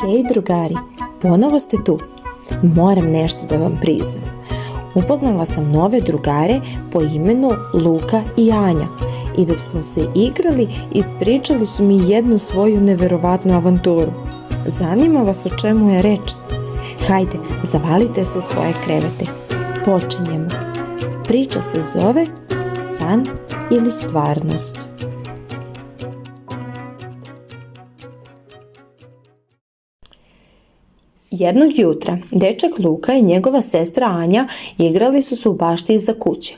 Hej drugari, ponovo ste tu. Moram nešto da vam priznam. Upoznala sam nove drugare po imenu Luka i Anja i dok smo se igrali, ispričali su mi jednu svoju neverovatnu avanturu. Zanima vas o čemu je reč? Hajde, zavalite se u svoje krevete. Počinjemo. Priča se zove San ili stvarnost. Jednog jutra, dečak Luka i njegova sestra Anja igrali su se u bašti iza kuće.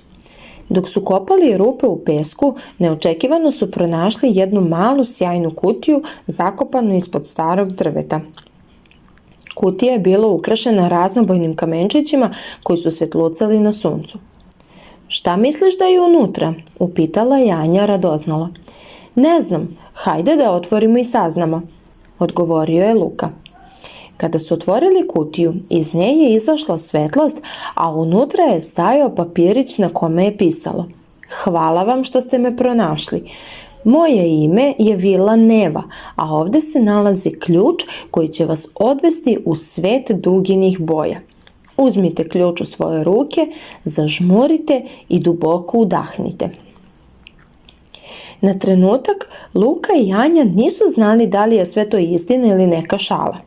Dok su kopali rupe u pesku, neočekivano su pronašli jednu malu sjajnu kutiju zakopanu ispod starog drveta. Kutija je bila ukrašena raznobojnim kamenčićima koji su svetlucali na suncu. "Šta misliš da je unutra?" upitala je Anja radoznala. "Ne znam, hajde da otvorimo i saznamo", odgovorio je Luka. Kada su otvorili kutiju, iz nje je izašla svetlost, a unutra je stajao papirić na kome je pisalo: "Hvala vam što ste me pronašli. Moje ime je Vila Neva, a ovdje se nalazi ključ koji će vas odvesti u svet duginih boja. Uzmite ključ u svoje ruke, zažmurite i duboko udahnite." Na trenutak Luka i Anja nisu znali da li je sve to istina ili neka šala.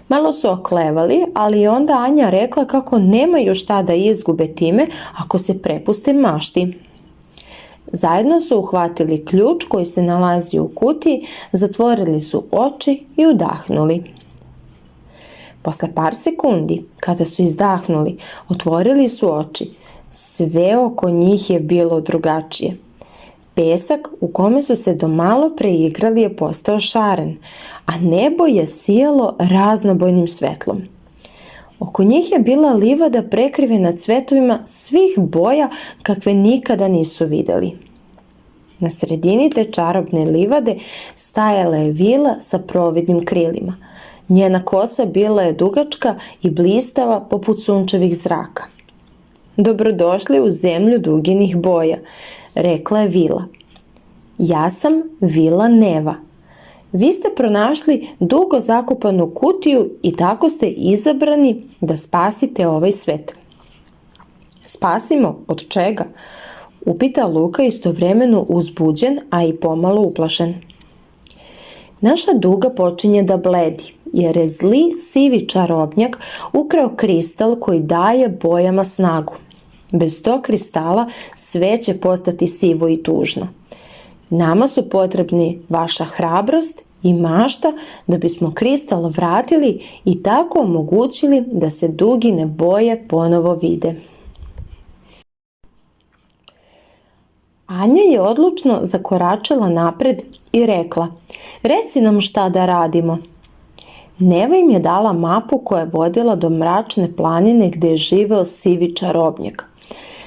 Malo su oklevali, ali onda Anja rekla kako nemaju šta da izgube time ako se prepuste mašti. Zajedno su uhvatili ključ koji se nalazi u kutiji, zatvorili su oči i udahnuli. Posle par sekundi, kada su izdahnuli, otvorili su oči. Sve oko njih je bilo drugačije. Pesak u kome su se do malo preigrali je postao šaren, a nebo je sijalo raznobojnim svetlom. Oko njih je bila livada prekrivena cvetovima svih boja kakve nikada nisu vidjeli. Na sredini te čarobne livade stajala je vila sa providnim krilima. Njena kosa bila je dugačka i blistava poput sunčevih zraka. "Dobrodošli u zemlju duginih boja", rekla je vila. "Ja sam Vila Neva. Vi ste pronašli dugo zakopanu kutiju i tako ste izabrani da spasite ovaj svet." "Spasimo? Od čega?" upita Luka istovremeno uzbuđen, a i pomalo uplašen. "Naša duga počinje da bledi, jer je zli sivi čarobnjak ukrao kristal koji daje bojama snagu. Bez tog kristala sve će postati sivo i tužno. Nama su potrebni vaša hrabrost i mašta da bismo kristal vratili i tako omogućili da se dugine boje ponovo vide." Anja je odlučno zakoračila napred i rekla: "Reci nam šta da radimo." Neva im je dala mapu koja je vodila do mračne planine gdje je živeo sivi čarobnjak.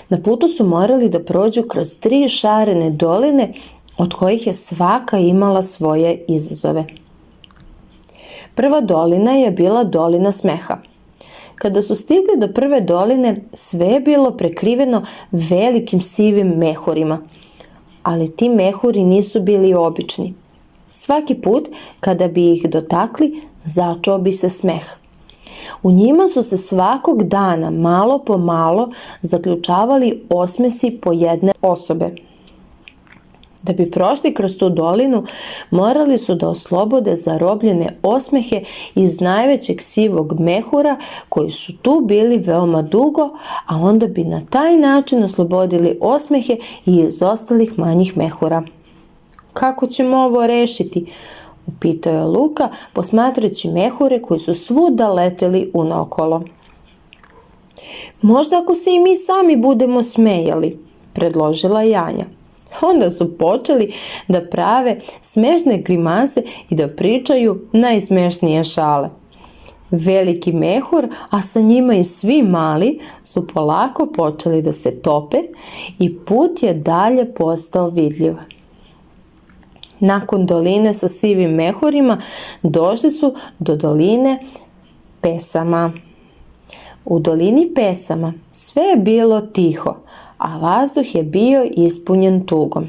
Na putu su morali da prođu kroz 3 šarene doline, od kojih je svaka imala svoje izazove. Prva dolina je bila dolina smeha. Kada su stigli do prve doline, sve je bilo prekriveno velikim sivim mehurima, ali ti mehuri nisu bili obični. Svaki put kada bi ih dotakli, začuo bi se smeh. U njima su se svakog dana malo po malo zaključavali osmesi po jedne osobe. Da bi prošli kroz tu dolinu, morali su da oslobode zarobljene osmehe iz najvećeg sivog mehura koji su tu bili veoma dugo, a onda bi na taj način oslobodili osmehe i iz ostalih manjih mehura. "Kako ćemo ovo rešiti?" upitao je Luka, posmatrajući mehure koji su svuda leteli unaokolo. "Možda ako se i mi sami budemo smejali", predložila je Anja. Onda su počeli da prave smešne grimase i da pričaju najsmešnije šale. Veliki mehur, a sa njima i svi mali, su polako počeli da se tope i put je dalje postao vidljiv. Nakon doline sa sivim mehurima došli su do doline pesama. U dolini pesama sve je bilo tiho, a vazduh je bio ispunjen tugom.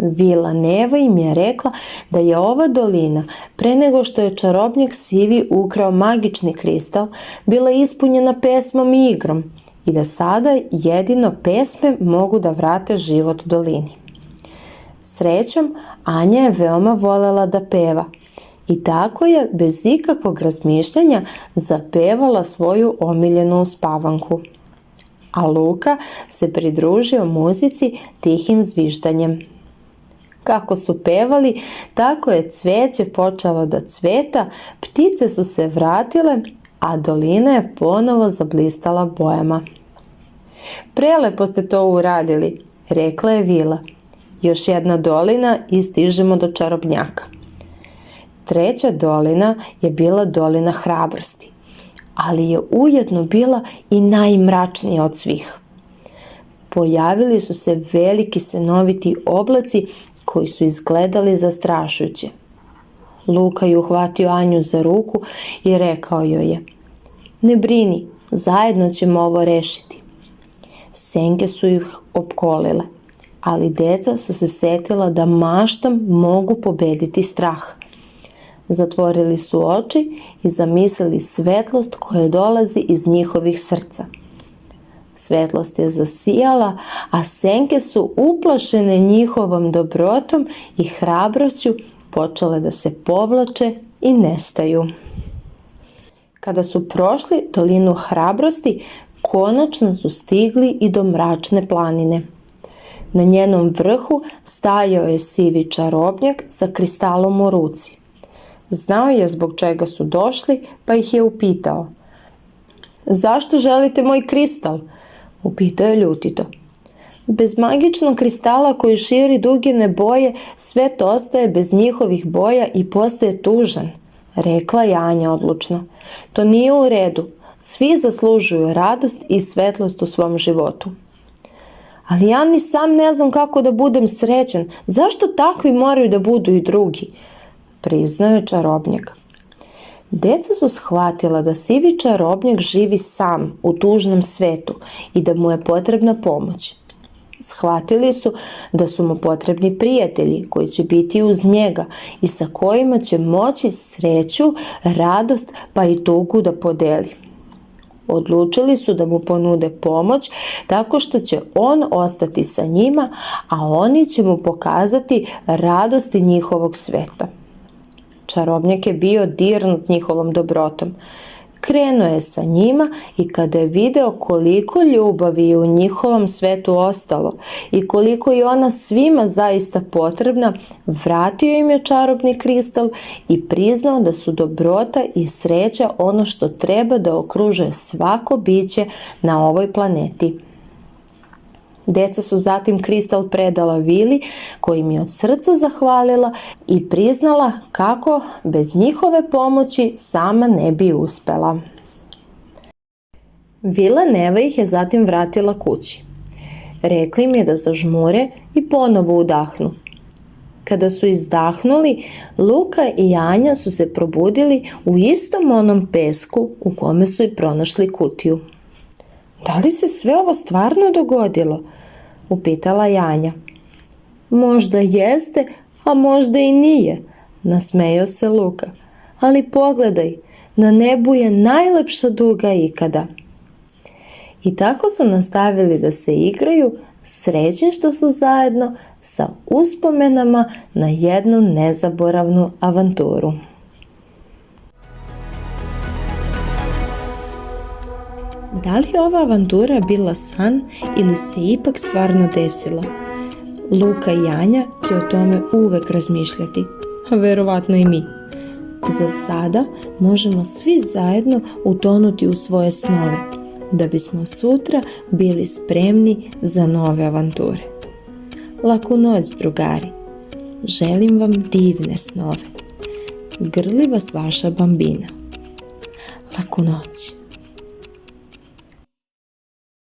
Vila Neva im je rekla da je ova dolina, pre nego što je čarobnjak Sivi ukrao magični kristal, bila ispunjena pesmom i igrom i da sada jedino pesme mogu da vrate život dolini. Srećom, Anja je veoma volela da peva i tako je, bez ikakvog razmišljanja, zapevala svoju omiljenu uspavanku. A Luka se pridružio muzici tihim zviždanjem. Kako su pevali, tako je cveće počelo da cveta, ptice su se vratile, a dolina je ponovo zablistala bojama. Prelepo ste to uradili, rekla je Vila. Još jedna dolina i stižemo do čarobnjaka. Treća dolina je bila dolina hrabrosti, ali je ujedno bila i najmračnija od svih. Pojavili su se veliki senoviti oblaci koji su izgledali zastrašujuće. Luka je uhvatio Anju za ruku i rekao joj je: ne brini, zajedno ćemo ovo rešiti. Senke su ih opkolile, ali deca su se setila da maštom mogu pobediti strah. Zatvorili su oči i zamislili svetlost koja dolazi iz njihovih srca. Svetlost je zasijala, a senke su uplašene njihovom dobrotom i hrabrošću počele da se povlače i nestaju. Kada su prošli dolinu hrabrosti, konačno su stigli i do mračne planine. Na njenom vrhu stajao je sivi čarobnjak sa kristalom u ruci. Znao je zbog čega su došli, pa ih je upitao: zašto želite moj kristal? Upitao je ljutito. Bez magičnog kristala koji širi dugine boje, svet ostaje bez njihovih boja i postaje tužan, rekla je Anja odlučno. To nije u redu. Svi zaslužuju radost i svetlost u svom životu. Ali ja ni sam ne znam kako da budem srećan. Zašto takvi moraju da budu i drugi? Priznao je čarobnjak. Deca su shvatila da sivi čarobnjak živi sam u tužnom svetu i da mu je potrebna pomoć. Shvatili su da su mu potrebni prijatelji koji će biti uz njega i sa kojima će moći sreću, radost pa i tugu da podeli. Odlučili su da mu ponude pomoć tako što će on ostati sa njima, a oni će mu pokazati radosti njihovog sveta. Čarobnjak je bio dirnut njihovom dobrotom. Krenuo je sa njima i kada je video koliko ljubavi je u njihovom svetu ostalo i koliko je ona svima zaista potrebna, vratio im je čarobni kristal i priznao da su dobrota i sreća ono što treba da okružuje svako biće na ovoj planeti. Deca su zatim kristal predala Vili, kojim je od srca zahvalila i priznala kako bez njihove pomoći sama ne bi uspela. Vila Neva ih je zatim vratila kući. Rekla im je da zažmure i ponovo udahnu. Kada su izdahnuli, Luka i Anja su se probudili u istom onom pesku u kome su i pronašli kutiju. Da li se sve ovo stvarno dogodilo? Upitala Anja. Možda jeste, a možda i nije, nasmejao se Luka. Ali pogledaj, na nebu je najlepša duga ikada. I tako su nastavili da se igraju, srećni što su zajedno sa uspomenama na jednu nezaboravnu avanturu. Da li je ova avantura bila san ili se ipak stvarno desila? Luka i Anja će o tome uvek razmišljati, a verovatno i mi. Za sada možemo svi zajedno utonuti u svoje snove, da bismo sutra bili spremni za nove avanture. Laku noć, drugari. Želim vam divne snove. Grli vas vaša bambina. Laku noć.